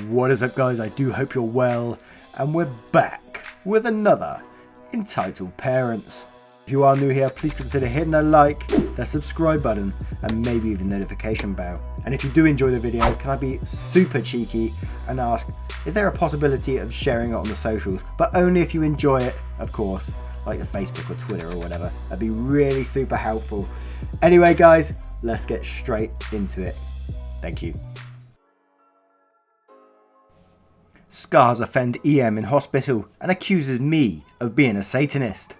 What is up, guys? I do hope you're well, and we're back with another Entitled Parents. If you are new here, please consider hitting that like, that subscribe button, and maybe even notification bell. And if you do enjoy the video, can I be super cheeky and ask, is there a possibility of sharing it on the socials? But only if you enjoy it, of course, like the Facebook or Twitter or whatever. That'd be really super helpful. Anyway, guys, let's get straight into it. Thank you. Scars offend EM in hospital and accuses me of being a Satanist.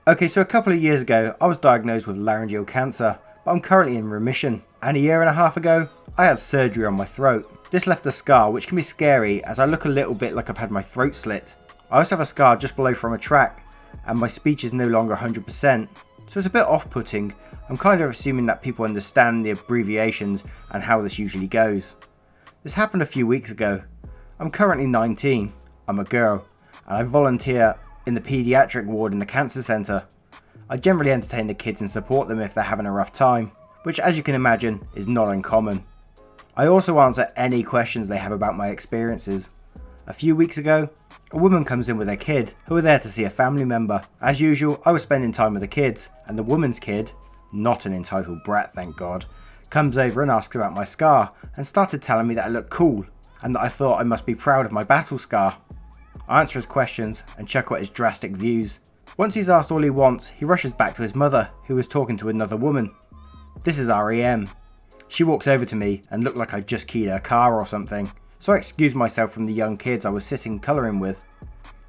Okay, so a couple of years ago, I was diagnosed with laryngeal cancer, but I'm currently in remission. And a year and a half ago, I had surgery on my throat. This left a scar, which can be scary as I look a little bit like I've had my throat slit. I also have a scar just below from a track, and my speech is no longer 100%. So it's a bit off-putting. I'm kind of assuming that people understand the abbreviations and how this usually goes. This happened a few weeks ago. I'm currently 19, I'm a girl, and I volunteer in the paediatric ward in the cancer centre. I generally entertain the kids and support them if they're having a rough time, which, as you can imagine, is not uncommon. I also answer any questions they have about my experiences. A few weeks ago, a woman comes in with her kid, who are there to see a family member. As usual, I was spending time with the kids, and the woman's kid, not an entitled brat thank God, comes over and asks about my scar, and started telling me that I look cool, and that I thought I must be proud of my battle scar. I answer his questions and check out his drastic views. Once he's asked all he wants, he rushes back to his mother, who was talking to another woman. This is REM. She walks over to me and looked like I'd just keyed her car or something, so I excused myself from the young kids I was sitting colouring with.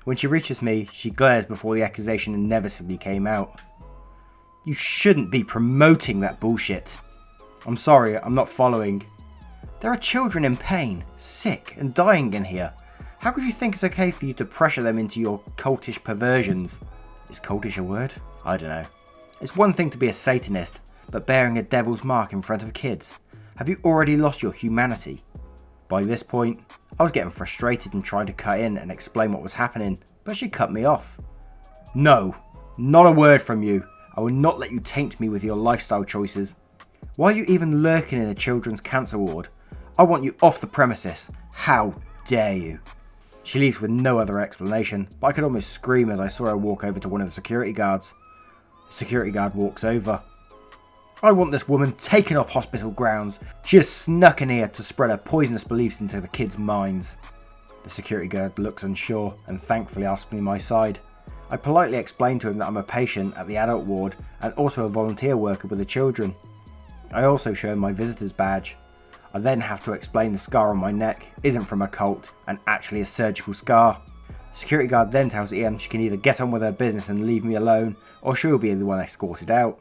When she reaches me, she glares before the accusation inevitably came out. You shouldn't be promoting that bullshit. I'm sorry, I'm not following. There are children in pain, sick and dying in here. How could you think it's okay for you to pressure them into your cultish perversions? Is cultish a word? I don't know. It's one thing to be a Satanist, but bearing a devil's mark in front of kids. Have you already lost your humanity? By this point, I was getting frustrated and trying to cut in and explain what was happening, but she cut me off. No, not a word from you. I will not let you taint me with your lifestyle choices. Why are you even lurking in a children's cancer ward? I want you off the premises. How dare you? She leaves with no other explanation, but I could almost scream as I saw her walk over to one of the security guards. The security guard walks over. I want this woman taken off hospital grounds. She has snuck in here to spread her poisonous beliefs into the kids' minds. The security guard looks unsure and thankfully asks me my side. I politely explain to him that I'm a patient at the adult ward and also a volunteer worker with the children. I also show him my visitor's badge. I then have to explain the scar on my neck isn't from a cult and actually a surgical scar. The security guard then tells EM she can either get on with her business and leave me alone, or she will be the one escorted out.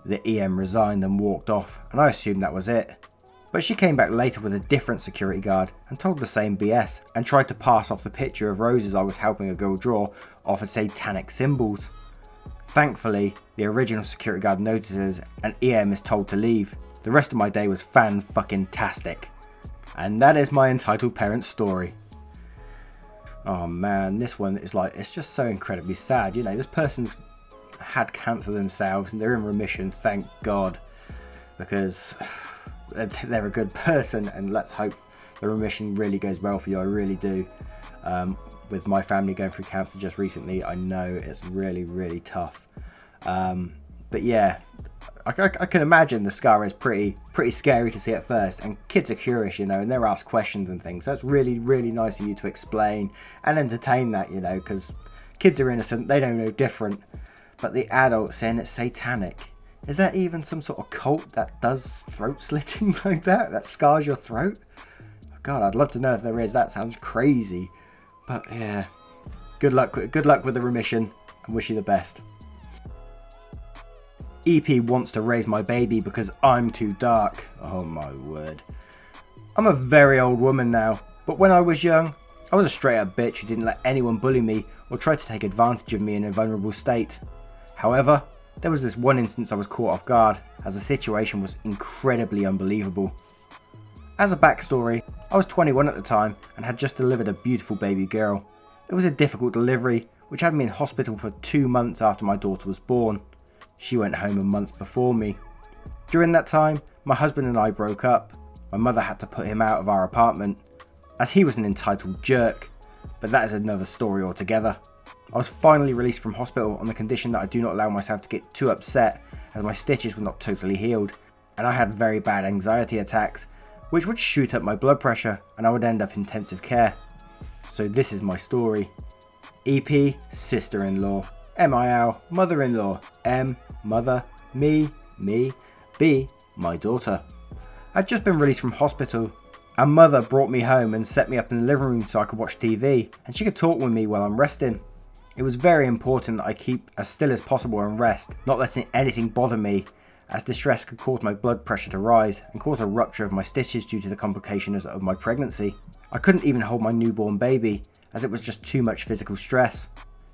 The EM resigned and walked off, and I assumed that was it. But she came back later with a different security guard and told the same BS and tried to pass off the picture of roses I was helping a girl draw off as satanic symbols. Thankfully, the original security guard notices and EM is told to leave. The rest of my day was fan-fucking-tastic. And that is my Entitled Parents story. Oh man, this one is like, it's just so incredibly sad. You know, this person's had cancer themselves and they're in remission, thank God. Because they're a good person, and let's hope the remission really goes well for you. I really do. With my family going through cancer just recently, I know it's really, really tough. But yeah, I can imagine the scar is pretty scary to see at first, and kids are curious, you know, and they're asked questions and things. So it's really, really nice of you to explain and entertain that, you know, because kids are innocent, they don't know different. But the adults saying it's satanic. Is there even some sort of cult that does throat slitting like that scars your throat? God, I'd love to know if there is. That sounds crazy. But yeah, good luck with the remission, and wish you the best. EP wants to raise my baby because I'm too dark. Oh my word. I'm a very old woman now, but when I was young, I was a straight up bitch who didn't let anyone bully me or try to take advantage of me in a vulnerable state. However, there was this one instance I was caught off guard, as the situation was incredibly unbelievable. As a backstory, I was 21 at the time and had just delivered a beautiful baby girl. It was a difficult delivery, which had me in hospital for 2 months after my daughter was born. She went home a month before me. During that time, my husband and I broke up. My mother had to put him out of our apartment. as he was an entitled jerk, but that is another story altogether. I was finally released from hospital on the condition that I do not allow myself to get too upset as my stitches were not totally healed, and I had very bad anxiety attacks, which would shoot up my blood pressure and I would end up in intensive care. So this is my story. EP, sister-in-law. MIL, mother-in-law. M, mother. Me, B, my daughter. I'd just been released from hospital, and mother brought me home and set me up in the living room so I could watch TV and she could talk with me while I'm resting. It was very important that I keep as still as possible and rest, not letting anything bother me, as distress could cause my blood pressure to rise and cause a rupture of my stitches due to the complications of my pregnancy. I couldn't even hold my newborn baby, as it was just too much physical stress.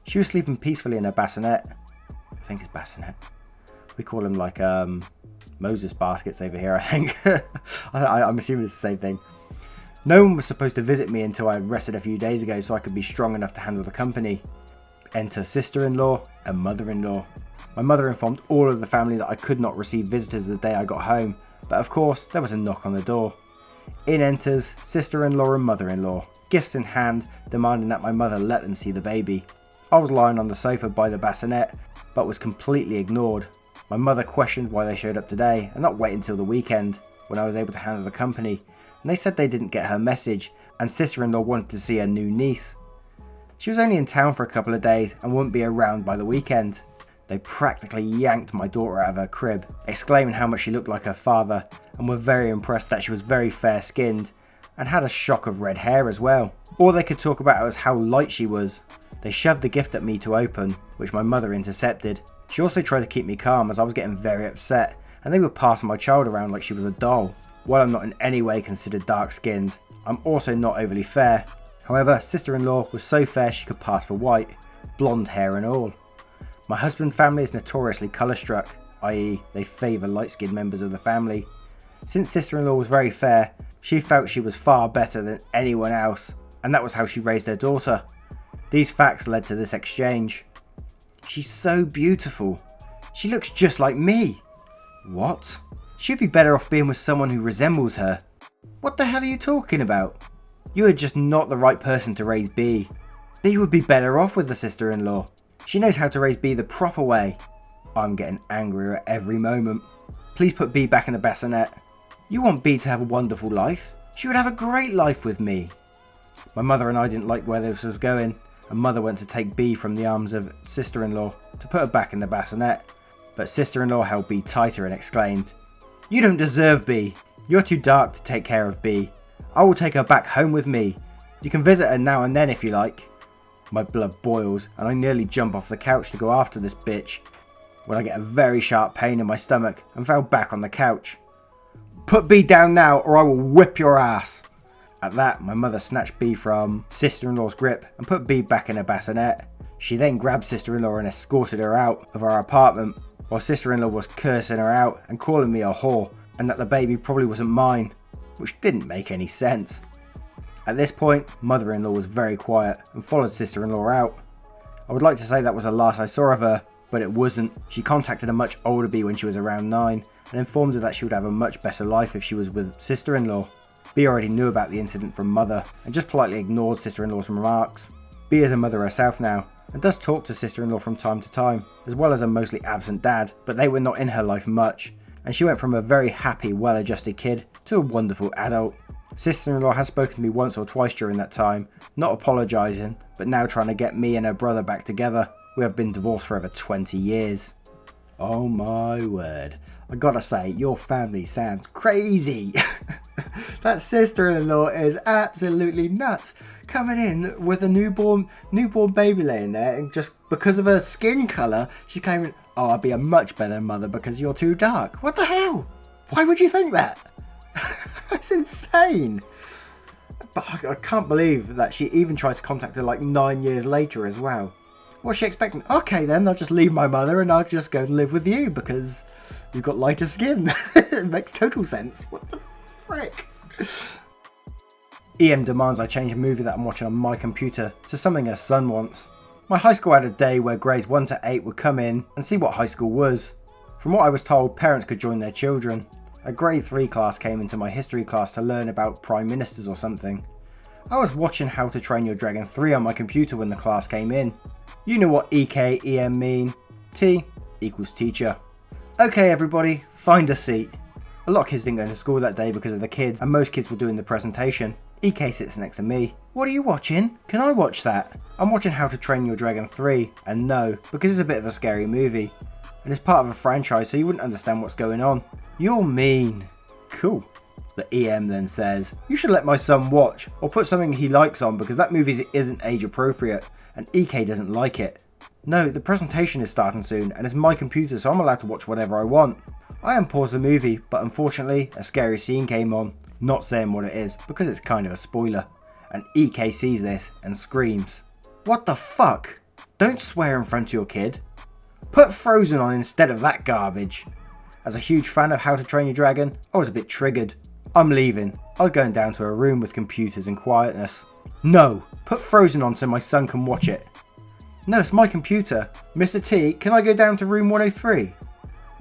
She was sleeping peacefully in her bassinet. I think it's bassinet. We call them like Moses baskets over here, I think. I'm assuming it's the same thing. No one was supposed to visit me until I had rested a few days ago so I could be strong enough to handle the company. Enter sister-in-law and mother-in-law. My mother informed all of the family that I could not receive visitors the day I got home, but of course there was a knock on the door. In enters sister-in-law and mother-in-law, gifts in hand, demanding that my mother let them see the baby. I was lying on the sofa by the bassinet, but was completely ignored. My mother questioned why they showed up today and not wait until the weekend, when I was able to handle the company, and they said they didn't get her message, and sister-in-law wanted to see her new niece. She was only in town for a couple of days and wouldn't be around by the weekend. They practically yanked my daughter out of her crib, exclaiming how much she looked like her father, and were very impressed that she was very fair-skinned and had a shock of red hair as well. All they could talk about was how light she was. They shoved the gift at me to open, which my mother intercepted. She also tried to keep me calm as I was getting very upset, and they were passing my child around like she was a doll. While I'm not in any way considered dark-skinned, I'm also not overly fair. However, sister-in-law was so fair she could pass for white, blonde hair and all. My husband's family is notoriously colour-struck, i.e. they favour light-skinned members of the family. Since sister-in-law was very fair, she felt she was far better than anyone else, and that was how she raised her daughter. These facts led to this exchange. She's so beautiful. She looks just like me. What? She'd be better off being with someone who resembles her. What the hell are you talking about? You are just not the right person to raise B. B would be better off with the sister-in-law. She knows how to raise B the proper way. I'm getting angrier at every moment. Please put B back in the bassinet. You want B to have a wonderful life. She would have a great life with me. My mother and I didn't like where this was going, and mother went to take B from the arms of sister-in-law to put her back in the bassinet. But sister-in-law held B tighter and exclaimed, "You don't deserve B. You're too dark to take care of B. I will take her back home with me. You can visit her now and then if you like." My blood boils and I nearly jump off the couch to go after this bitch, when I get a very sharp pain in my stomach and fell back on the couch. "Put B down now or I will whip your ass." At that, my mother snatched B from sister-in-law's grip and put B back in her bassinet. She then grabbed sister-in-law and escorted her out of our apartment, while sister-in-law was cursing her out and calling me a whore, and that the baby probably wasn't mine, which didn't make any sense. At this point, mother-in-law was very quiet and followed sister-in-law out. I would like to say that was the last I saw of her, but it wasn't. She contacted a much older B when she was around 9 and informed her that she would have a much better life if she was with sister-in-law. B already knew about the incident from mother and just politely ignored sister-in-law's remarks. B is a mother herself now and does talk to sister-in-law from time to time, as well as a mostly absent dad, but they were not in her life much, and she went from a very happy, well-adjusted kid to a wonderful adult. Sister-in-law has spoken to me once or twice during that time, not apologising, but now trying to get me and her brother back together. We have been divorced for over 20 years. Oh my word. I gotta say, your family sounds crazy. That sister-in-law is absolutely nuts. Coming in with a newborn baby laying there, and just because of her skin colour, she's claiming, "Oh, I'd be a much better mother because you're too dark." What the hell? Why would you think that? That's insane. But I can't believe that she even tried to contact her like 9 years later as well. What's she expecting? Okay then, I'll just leave my mother and I'll just go and live with you because you've got lighter skin. It makes total sense. What the frick? EM demands I change a movie that I'm watching on my computer to something her son wants. My high school had a day where grades 1 to 8 would come in and see what high school was. From what I was told, parents could join their children. A grade 3 class came into my history class to learn about prime ministers or something. I was watching How to Train Your Dragon 3 on my computer when the class came in. You know what EK, EM mean. T equals teacher. Okay everybody, find a seat. A lot of kids didn't go to school that day because of the kids, and most kids were doing the presentation. EK sits next to me. What are you watching? Can I watch that? I'm watching How to Train Your Dragon 3, and no, because it's a bit of a scary movie. And it's part of a franchise, so you wouldn't understand what's going on. You're mean. Cool. The EM then says, you should let my son watch, or put something he likes on, because that movie isn't age appropriate, and EK doesn't like it. No, the presentation is starting soon, and it's my computer, so I'm allowed to watch whatever I want. I unpaused the movie, but unfortunately, a scary scene came on. Not saying what it is, because it's kind of a spoiler. And EK sees this, and screams. What the fuck? Don't swear in front of your kid. Put Frozen on instead of that garbage. As a huge fan of How to Train Your Dragon, I was a bit triggered. I'm leaving. I'm going down to a room with computers and quietness. No, put Frozen on so my son can watch it. No, it's my computer. Mr. T, can I go down to room 103?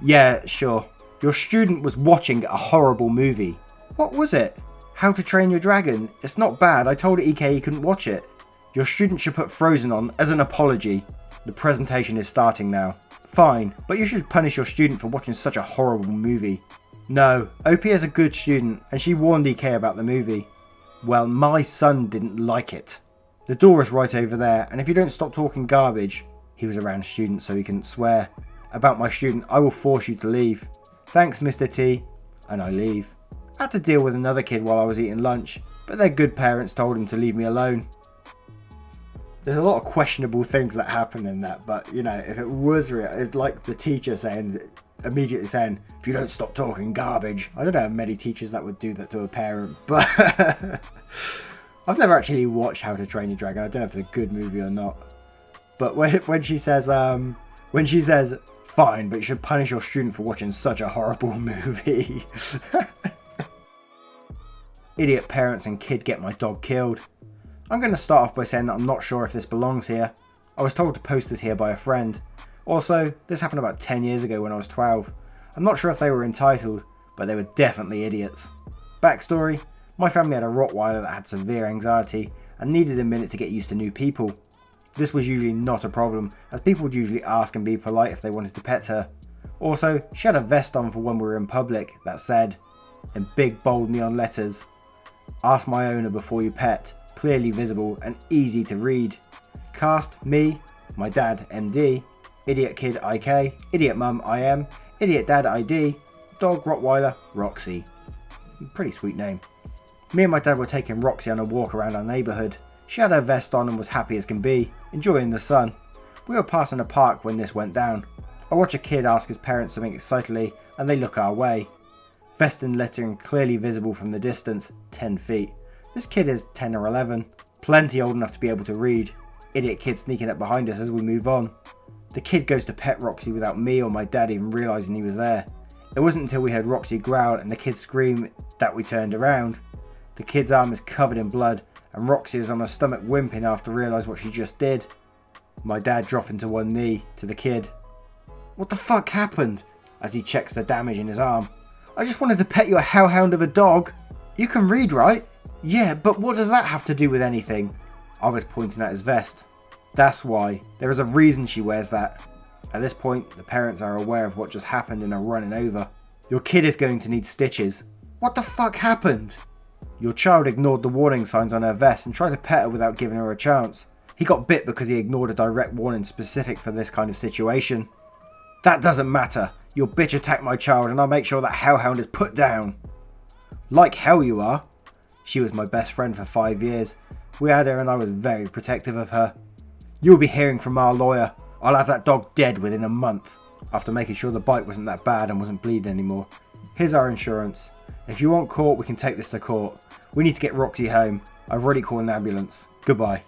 Yeah, sure. Your student was watching a horrible movie. What was it? How to Train Your Dragon. It's not bad. I told EK he couldn't watch it. Your student should put Frozen on as an apology. The presentation is starting now. Fine, but you should punish your student for watching such a horrible movie. No, OP is a good student, and she warned EK about the movie. Well, my son didn't like it. The door is right over there, and if you don't stop talking garbage, he was around students so he couldn't swear, about my student, I will force you to leave. Thanks, Mr. T. And I leave. I had to deal with another kid while I was eating lunch, but their good parents told him to leave me alone. There's a lot of questionable things that happen in that, but you know, if it was real, it's like the teacher immediately saying, if you don't stop talking garbage. I don't know how many teachers that would do that to a parent, but I've never actually watched How to Train Your Dragon. I don't know if it's a good movie or not. But when she says, fine, but you should punish your student for watching such a horrible movie. Idiot parents and kid get my dog killed. I'm going to start off by saying that I'm not sure if this belongs here. I was told to post this here by a friend. Also, this happened about 10 years ago when I was 12. I'm not sure if they were entitled, but they were definitely idiots. Backstory, my family had a Rottweiler that had severe anxiety and needed a minute to get used to new people. This was usually not a problem, as people would usually ask and be polite if they wanted to pet her. Also, she had a vest on for when we were in public that said, in big bold neon letters, ask my owner before you pet, clearly visible and easy to read. Cast, me, my dad, MD, idiot kid, IK, idiot mum, IM, idiot dad, ID, dog, Rottweiler, Roxy. Pretty sweet name. Me and my dad were taking Roxy on a walk around our neighbourhood. She had her vest on and was happy as can be, enjoying the sun. We were passing a park when this went down. I watch a kid ask his parents something excitedly and they look our way. Vest and lettering clearly visible from the distance, 10 feet. This kid is 10 or 11, plenty old enough to be able to read. Idiot kid sneaking up behind us as we move on. The kid goes to pet Roxy without me or my dad even realising he was there. It wasn't until we heard Roxy growl and the kid scream that we turned around. The kid's arm is covered in blood and Roxy is on her stomach whimpering after realising what she just did. My dad dropping to one knee to the kid. What the fuck happened? As he checks the damage in his arm. I just wanted to pet you a hellhound of a dog. You can read, right? Yeah, but what does that have to do with anything? I was pointing at his vest. That's why. There is a reason she wears that. At this point, the parents are aware of what just happened and are running over. Your kid is going to need stitches. What the fuck happened? Your child ignored the warning signs on her vest and tried to pet her without giving her a chance. He got bit because he ignored a direct warning specific for this kind of situation. That doesn't matter. Your bitch attacked my child and I'll make sure that hellhound is put down. Like hell you are. She was my best friend for 5 years. We had her and I was very protective of her. You'll be hearing from our lawyer. I'll have that dog dead within a month. After making sure the bite wasn't that bad and wasn't bleeding anymore. Here's our insurance. If you want court, we can take this to court. We need to get Roxy home. I've already called an ambulance. Goodbye.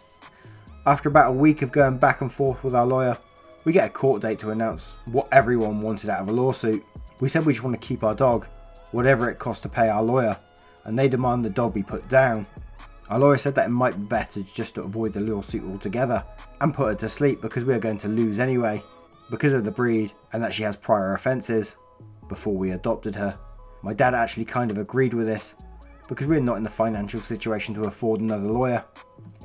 After about a week of going back and forth with our lawyer, we get a court date to announce what everyone wanted out of a lawsuit. We said we just want to keep our dog, whatever it costs to pay our lawyer, and they demand the dog be put down. Our lawyer said that it might be better just to avoid the lawsuit altogether and put her to sleep because we are going to lose anyway, because of the breed and that she has prior offences, before we adopted her. My dad actually kind of agreed with this, because we're not in the financial situation to afford another lawyer.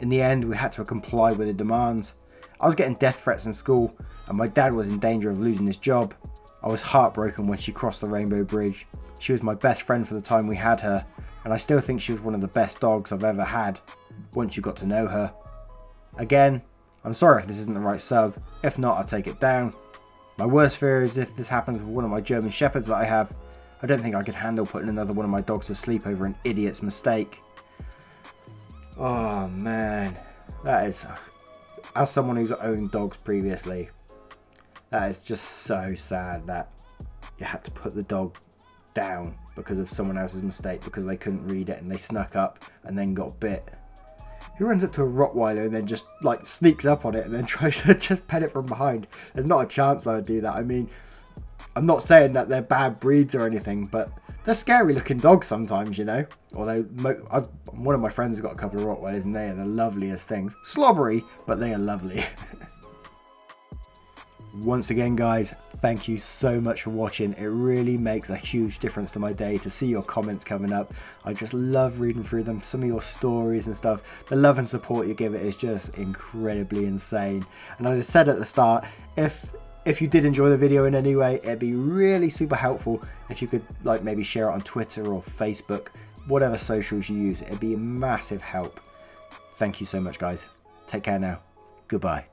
In the end, we had to comply with the demands. I was getting death threats in school, and my dad was in danger of losing his job. I was heartbroken when she crossed the Rainbow Bridge. She was my best friend for the time we had her, and I still think she was one of the best dogs I've ever had, once you got to know her. Again, I'm sorry if this isn't the right sub. If not, I'll take it down. My worst fear is if this happens with one of my German Shepherds that I have. I don't think I could handle putting another one of my dogs to sleep over an idiot's mistake. Oh man, that is, as someone who's owned dogs previously, that is just so sad that you had to put the dog down because of someone else's mistake, because they couldn't read it and they snuck up and then got bit. Who runs up to a Rottweiler and then just like sneaks up on it and then tries to just pet it from behind? There's not a chance I would do that. I mean, I'm not saying that they're bad breeds or anything, but they're scary looking dogs sometimes, you know. Although one of my friends has got a couple of Rottweilers and they are the loveliest things. Slobbery, but they are lovely. Once again, guys, thank you so much for watching. It really makes a huge difference to my day to see your comments coming up. I just love reading through them, some of your stories and stuff. The love and support you give it is just incredibly insane. And as I said at the start, if you did enjoy the video in any way, it'd be really super helpful if you could like maybe share it on Twitter or Facebook, whatever socials you use. It'd be a massive help. Thank you so much, guys. Take care now. Goodbye.